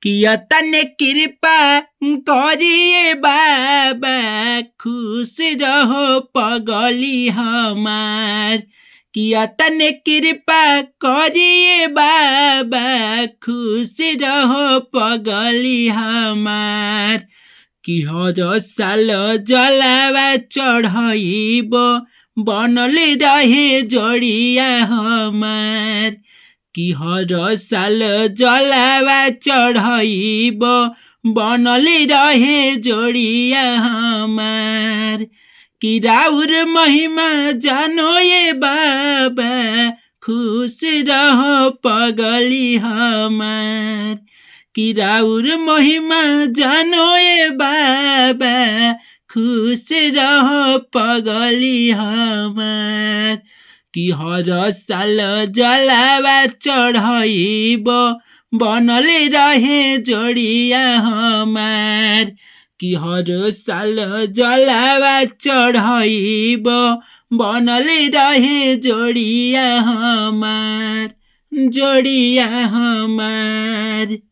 किया तने कृपा करिए बाबा, खुश रहो पगली हमार। किया तने कृपा करिए बाबा, खुश रहो पगली हमार। कि हर साल जलावा चढ़ाइब, बनल रहे जोड़िया हमार। कि हर साल जलावा चढ़ाइब, बनल रहे जोड़िया हमार। कि राउर महिमा जानो ये बाबा, खुश रहो पगली हमार। कि राउर महिमा जानो ये बाबा, खुश रहो पगली हमार। कि हर साल जलावा चढ़ाइब, बनल रहे जोड़िया हमार। कि हर साल जलावा चढ़ाइब, बनल रहे जोड़िया हमार, जोड़िया हमार।